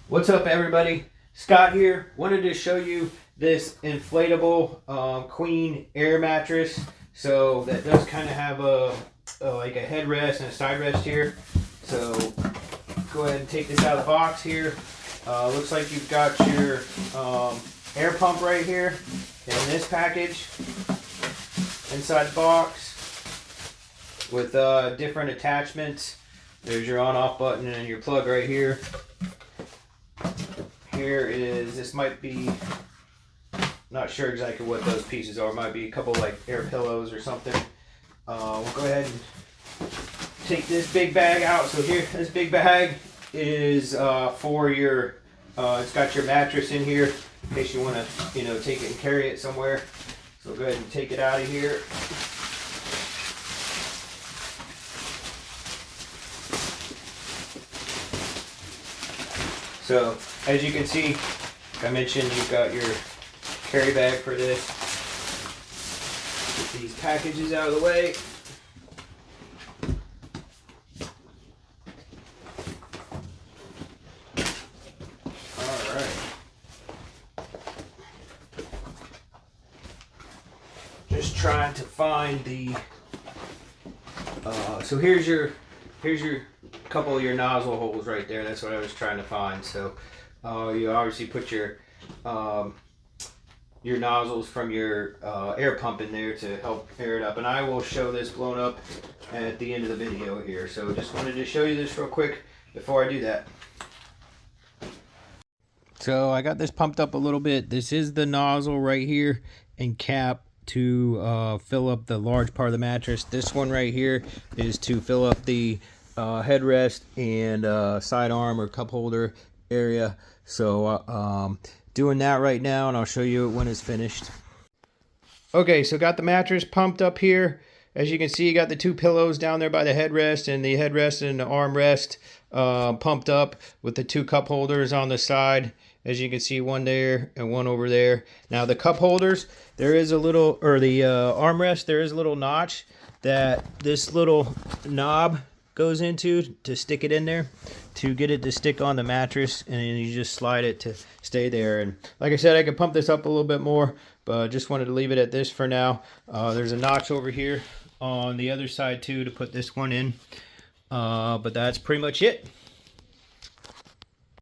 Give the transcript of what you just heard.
What's up, everybody? Scott here. Wanted to show you this inflatable queen air mattress. So that does kind of have like a headrest and a side rest here. So go ahead and take this out of the box here. Looks like you've got your air pump right here in this package inside the box with different attachments. There's your on-off button and your plug right here. Here is, this might be, not sure exactly what those pieces are. Might be a couple like air pillows or something. We'll go ahead and take this big bag out. So here, this big bag is for your, it's got your mattress in here in case you want to, take it and carry it somewhere. So go ahead and take it out of here. So, as you can see, like I mentioned, you've got your carry bag for this. Get these packages out of the way. Alright. Just trying to find the... so here's your couple of your nozzle holes right there. That's what I was trying to find. So you obviously put your nozzles from your air pump in there to help air it up, and I will show this blown up at the end of the video here. So just wanted to show you this real quick before I do that. So I got this pumped up a little bit. This is the nozzle right here and cap to fill up the large part of the mattress. This one right here is to fill up the headrest and side arm or cup holder area. So doing that right now, and I'll show you when it's finished. Okay, so got the mattress pumped up here. As you can see, you got the two pillows down there by the headrest, and the headrest and the armrest pumped up with the two cup holders on the side. As you can see, one there and one over there. Now the cup holders, there is a little, or the armrest, there is a little notch that this little knob goes into to stick it in there, to get it to stick on the mattress, and then you just slide it to stay there. And like I said, I could pump this up a little bit more, but just wanted to leave it at this for now. There's a notch over here on the other side too to put this one in, but that's pretty much it.